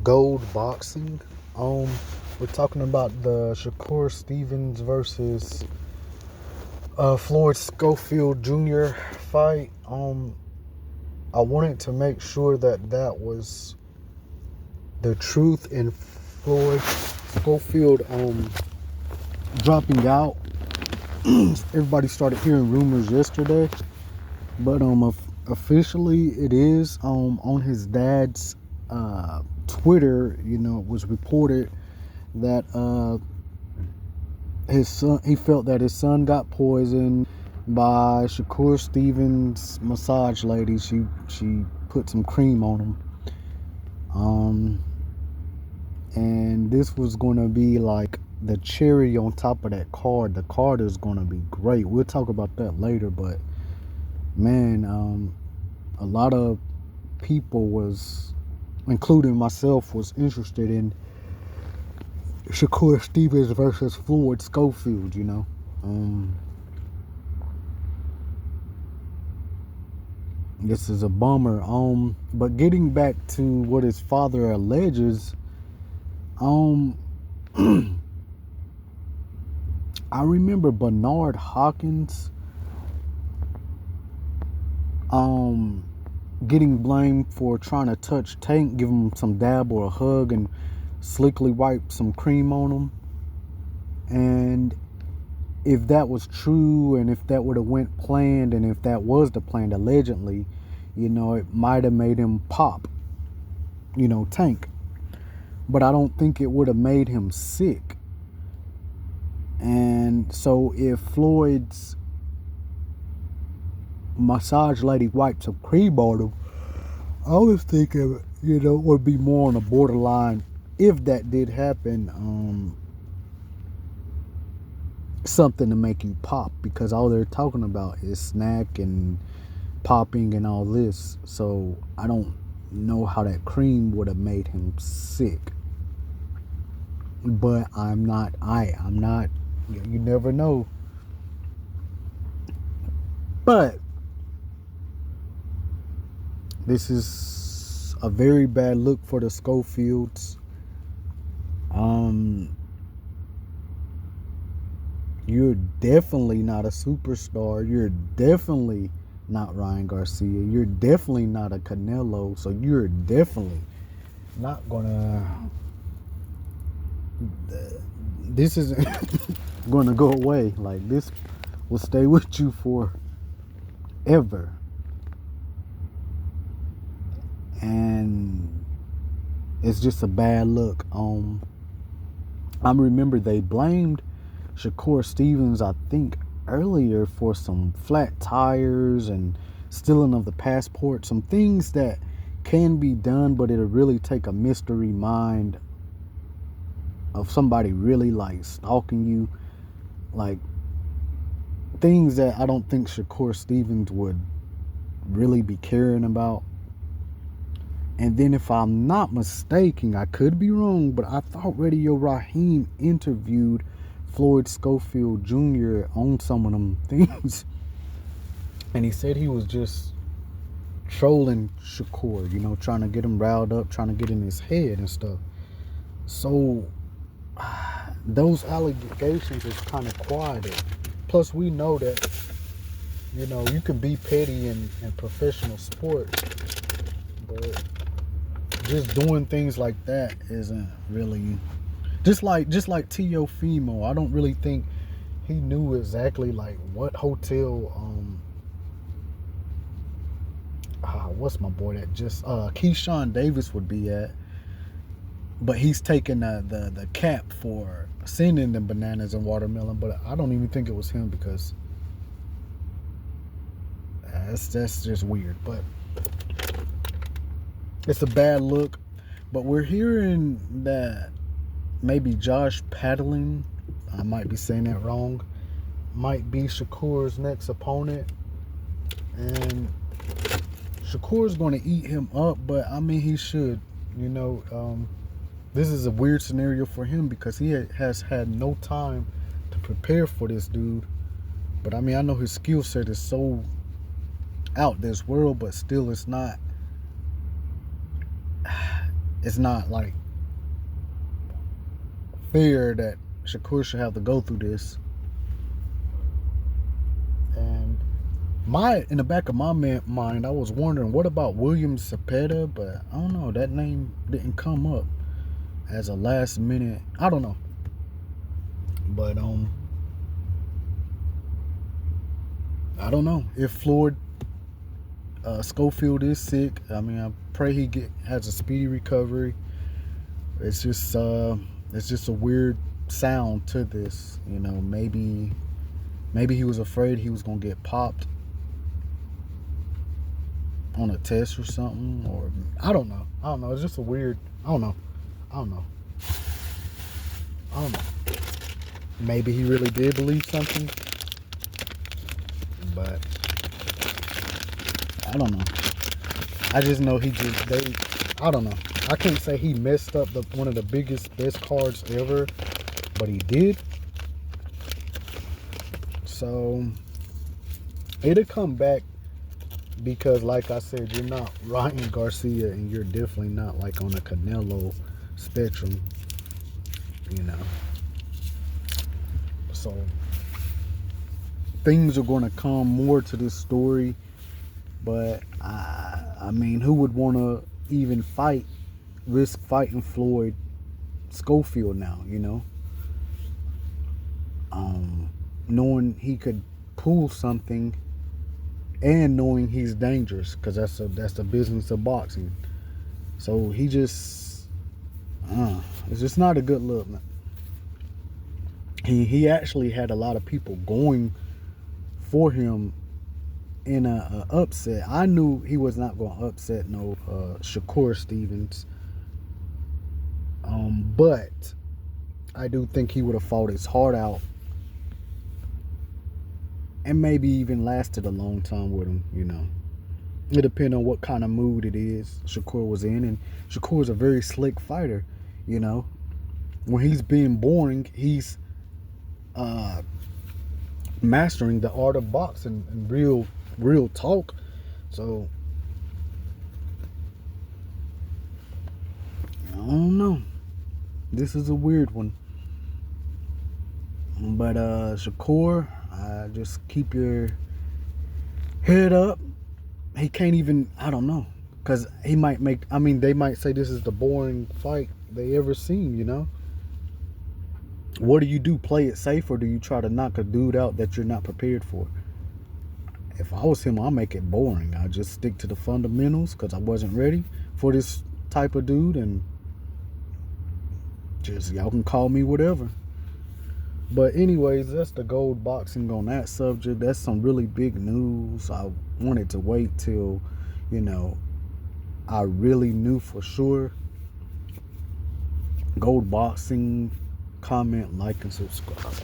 Gold Boxing. We're talking about the Shakur Stevens versus Floyd Schofield Jr. fight. I wanted to make sure that was the truth in Floyd Schofield dropping out. Everybody started hearing rumors yesterday, but officially it is on his dad's Twitter. It was reported that his son, he felt that his son got poisoned by Shakur Stevens' massage lady. She put some cream on him. And this was going to be like the cherry on top of that card. The card is going to be great. We'll talk about that later, but man, a lot of people was, including myself, was interested in Shakur Stevens versus Floyd Schofield, This is a bummer. But getting back to what his father alleges, I remember Bernard Hawkins getting blamed for trying to touch Tank, give him some dab or a hug, and slickly wipe some cream on him. And if that was true, and if that would have went planned, and if that was the plan, allegedly, it might have made him pop, Tank. But I don't think it would have made him sick. And so if Floyd's massage lady wiped some cream on him, I was thinking, it would be more on the borderline, if that did happen, something to make you pop, because all they're talking about is snack and popping and all this. So I don't know how that cream would have made him sick. But I'm not, you never know. But this is a very bad look for the Schofields. You're definitely not a superstar. You're definitely not Ryan Garcia. You're definitely not a Canelo. So you're definitely not gonna, this isn't gonna go away. Like, this will stay with you forever. And it's just a bad look. I remember they blamed Shakur Stevens, I think, earlier for some flat tires and stealing of the passport. Some things that can be done, but it'll really take a mystery mind of somebody really like stalking you. Like, things that I don't think Shakur Stevens would really be caring about. And then, if I'm not mistaken, I could be wrong, but I thought Radio Raheem interviewed Floyd Schofield Jr. on some of them things. And he said he was just trolling Shakur, trying to get him riled up, trying to get in his head and stuff. So, those allegations is kind of quieted. Plus, we know that, you can be petty in professional sports, but just doing things like that isn't really, just like Teofimo. I don't really think he knew exactly like what hotel what's my boy that just Keyshawn Davis would be at, but he's taking the cap for sending them bananas and watermelon. But I don't even think it was him, because that's just weird. But it's a bad look. But we're hearing that maybe Josh Paddling, I might be saying that wrong, might be Shakur's next opponent. And Shakur's going to eat him up, but I mean, he should. This is a weird scenario for him, because he has had no time to prepare for this dude. But I mean, I know his skill set is so out this world, but still, it's not it's not like fair that Shakur should have to go through this. And in the back of my mind, I was wondering, what about William Cepeda? But I don't know, that name didn't come up as a last minute. I don't know. But I don't know if Floyd Schofield is sick. I mean, I pray he has a speedy recovery. It's just a weird sound to this. You know, maybe he was afraid he was gonna get popped on a test or something, or I don't know. It's just a weird. I don't know. Maybe he really did believe something, but I don't know. I just know I don't know. I can't say he messed up one of the best cards ever, but he did. So it'll come back because, like I said, you're not Ryan Garcia, and you're definitely not like on a Canelo spectrum, you know. So things are going to come more to this story, but I mean, who would want to even risk fighting Floyd Schofield now, you know? Knowing he could pull something and knowing he's dangerous, because that's the business of boxing. So he just it's just not a good look, man. He actually had a lot of people going for him in a upset. I knew he was not going to upset no Shakur Stevens, but I do think he would have fought his heart out and maybe even lasted a long time with him, you know. It depends on what kind of mood it is Shakur was in, and Shakur is a very slick fighter, you know. When he's being boring, he's mastering the art of boxing and real talk. So I don't know. This is a weird one. But Shakur, just keep your head up. He can't even, I don't know, because he might they might say this is the boring fight they ever seen, you know. What do you do? Play it safe, or do you try to knock a dude out that you're not prepared for? If I was him, I'd make it boring. I'd just stick to the fundamentals, because I wasn't ready for this type of dude, and just, y'all can call me whatever. But anyways, that's the gold boxing on that subject. That's some really big news. I wanted to wait till, you know, I really knew for sure. Gold boxing, comment, like, and subscribe.